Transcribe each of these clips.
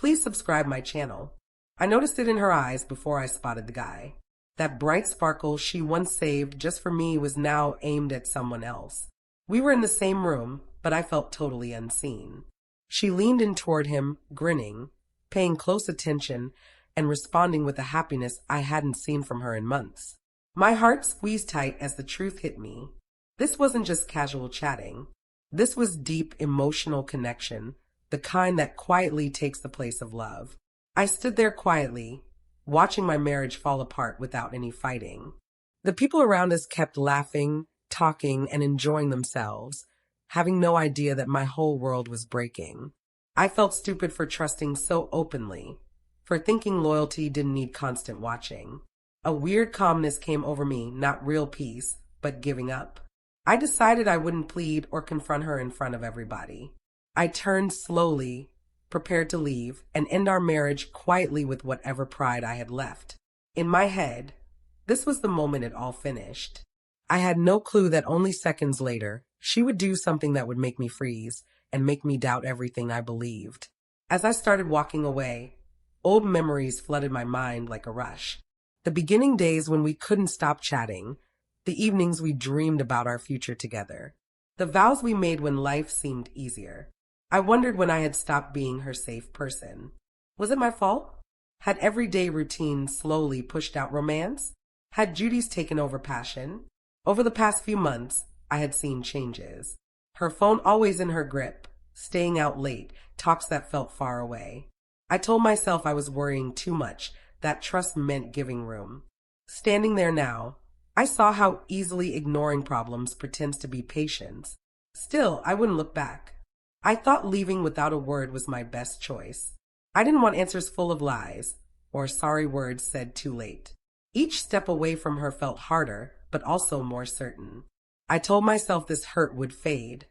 Please subscribe my channel. I noticed it in her eyes before I spotted the guy. That bright sparkle she once saved just for me was now aimed at someone else. We were in the same room, but I felt totally unseen. She leaned in toward him, grinning, paying close attention, and responding with a happiness I hadn't seen from her in months. My heart squeezed tight as the truth hit me. This wasn't just casual chatting. This was deep emotional connection, the kind that quietly takes the place of love. I stood there quietly, watching my marriage fall apart without any fighting. The people around us kept laughing, talking, and enjoying themselves, having no idea that my whole world was breaking. I felt stupid for trusting so openly, for thinking loyalty didn't need constant watching. A weird calmness came over me, not real peace, but giving up. I decided I wouldn't plead or confront her in front of everybody. I turned slowly, prepared to leave, and end our marriage quietly with whatever pride I had left. In my head, this was the moment it all finished. I had no clue that only seconds later, she would do something that would make me freeze and make me doubt everything I believed. As I started walking away, old memories flooded my mind like a rush. The beginning days when we couldn't stop chatting, the evenings we dreamed about our future together, the vows we made when life seemed easier. I wondered when I had stopped being her safe person. Was it my fault? Had everyday routine slowly pushed out romance? Had duties taken over passion? Over the past few months, I had seen changes. Her phone always in her grip, staying out late, talks that felt far away. I told myself I was worrying too much, that trust meant giving room. Standing there now, I saw how easily ignoring problems pretends to be patience. Still, I wouldn't look back. I thought leaving without a word was my best choice. I didn't want answers full of lies, or sorry words said too late. Each step away from her felt harder, but also more certain. I told myself this hurt would fade,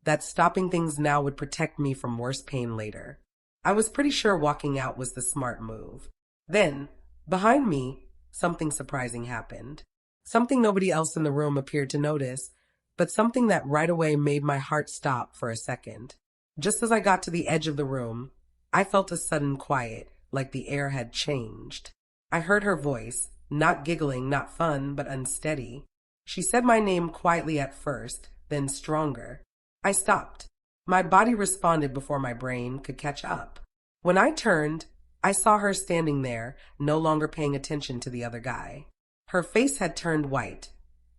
that stopping things now would protect me from worse pain later. I was pretty sure walking out was the smart move. Then, behind me, something surprising happened. Something nobody else in the room appeared to notice, but something that right away made my heart stop for a second. Just as I got to the edge of the room, I felt a sudden quiet, like the air had changed. I heard her voice, not giggling, not fun, but unsteady. She said my name quietly at first, then stronger. I stopped. My body responded before my brain could catch up. When I turned, I saw her standing there, no longer paying attention to the other guy. Her face had turned white,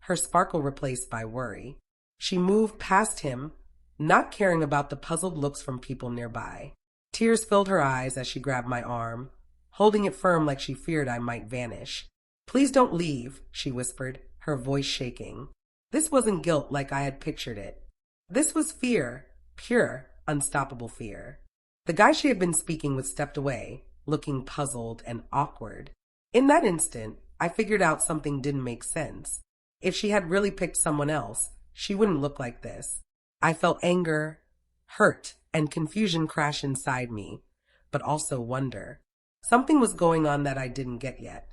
her sparkle replaced by worry. She moved past him, not caring about the puzzled looks from people nearby. Tears filled her eyes as she grabbed my arm, holding it firm like she feared I might vanish. "Please don't leave," she whispered, her voice shaking. This wasn't guilt like I had pictured it. This was fear, pure, unstoppable fear. The guy she had been speaking with stepped away, looking puzzled and awkward. In that instant, I figured out something didn't make sense. If she had really picked someone else, she wouldn't look like this. I felt anger, hurt, and confusion crash inside me, but also wonder. Something was going on that I didn't get yet.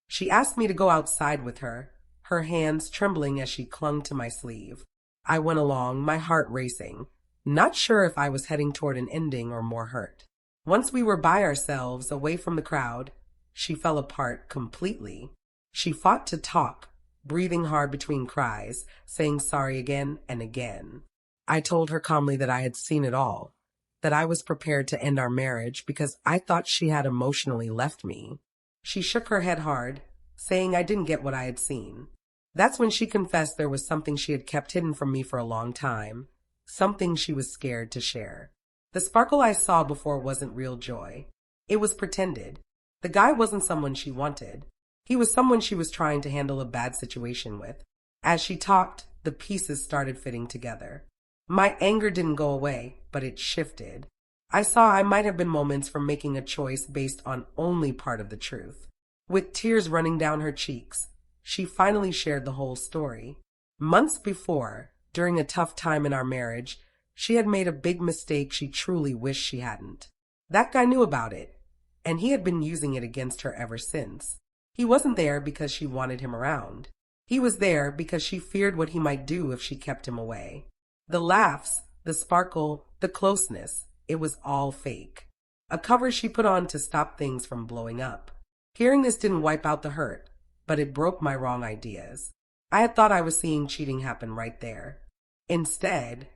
She asked me to go outside with her, her hands trembling as she clung to my sleeve. I went along, my heart racing, not sure if I was heading toward an ending or more hurt. Once we were by ourselves, away from the crowd, she fell apart completely. She fought to talk, breathing hard between cries, saying sorry again and again. I told her calmly that I had seen it all, that I was prepared to end our marriage because I thought she had emotionally left me. She shook her head hard, saying I didn't get what I had seen. That's when she confessed there was something she had kept hidden from me for a long time, something she was scared to share. The sparkle I saw before wasn't real joy. It was pretended. The guy wasn't someone she wanted. He was someone she was trying to handle a bad situation with. As she talked, the pieces started fitting together. My anger didn't go away, but it shifted. I saw I might have been moments from making a choice based on only part of the truth. With tears running down her cheeks, she finally shared the whole story. Months before, during a tough time in our marriage, she had made a big mistake she truly wished she hadn't. That guy knew about it, and he had been using it against her ever since. He wasn't there because she wanted him around. He was there because she feared what he might do if she kept him away. The laughs, the sparkle, the closeness, it was all fake. a cover she put on to stop things from blowing up. Hearing this didn't wipe out the hurt, but it broke my wrong ideas. I had thought I was seeing cheating happen right there. Instead,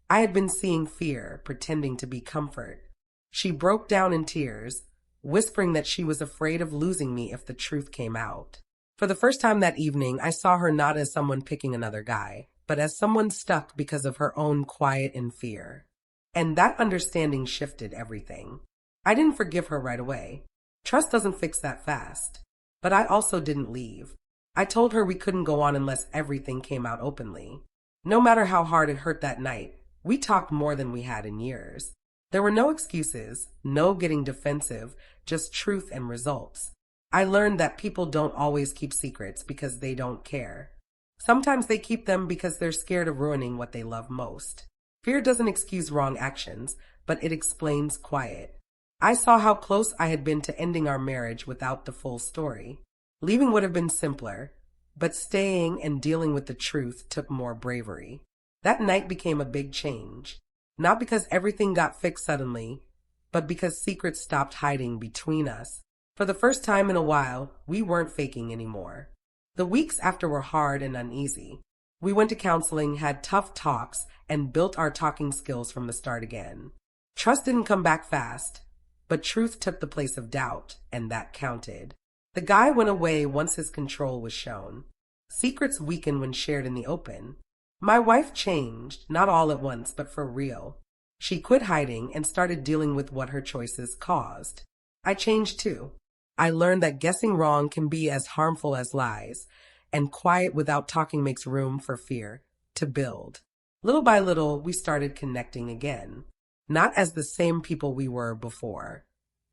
I had been seeing fear pretending to be comfort. She broke down in tears, whispering that she was afraid of losing me if the truth came out. For the first time that evening, I saw her not as someone picking another guy, but as someone stuck because of her own quiet and fear. And that understanding shifted everything. I didn't forgive her right away. Trust doesn't fix that fast. But I also didn't leave. I told her we couldn't go on unless everything came out openly. No matter how hard it hurt that night, we talked more than we had in years. There were no excuses, no getting defensive, just truth and results. I learned that people don't always keep secrets because they don't care. Sometimes they keep them because they're scared of ruining what they love most. Fear doesn't excuse wrong actions, but it explains quiet. I saw how close I had been to ending our marriage without the full story. Leaving would have been simpler, but staying and dealing with the truth took more bravery. That night became a big change. Not because everything got fixed suddenly, but because secrets stopped hiding between us. For the first time in a while, we weren't faking anymore. The weeks after were hard and uneasy. We went to counseling, had tough talks, and built our talking skills from the start again. Trust didn't come back fast, but truth took the place of doubt, and that counted. The guy went away once his control was shown. Secrets weaken when shared in the open. My wife changed, not all at once, but for real. She quit hiding and started dealing with what her choices caused. I changed too. I learned that guessing wrong can be as harmful as lies, and quiet without talking makes room for fear to build. Little by little, we started connecting again, not as the same people we were before,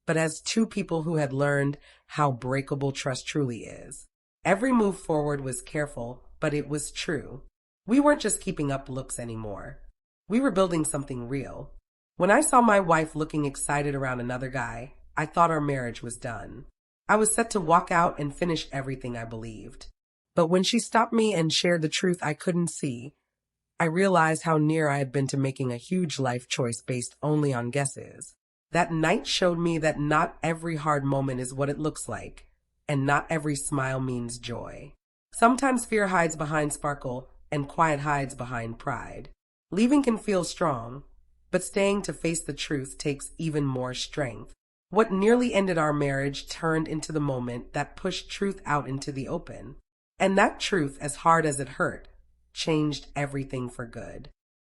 but as two people who had learned how breakable trust truly is. Every move forward was careful, but it was true. We weren't just keeping up looks anymore. We were building something real. When I saw my wife looking excited around another guy, I thought our marriage was done. I was set to walk out and finish everything I believed. But when she stopped me and shared the truth I couldn't see, I realized how near I had been to making a huge life choice based only on guesses. That night showed me that not every hard moment is what it looks like, and not every smile means joy. Sometimes fear hides behind sparkle, and quiet hides behind pride. Leaving can feel strong, but staying to face the truth takes even more strength. What nearly ended our marriage turned into the moment that pushed truth out into the open. And that truth, as hard as it hurt, changed everything for good.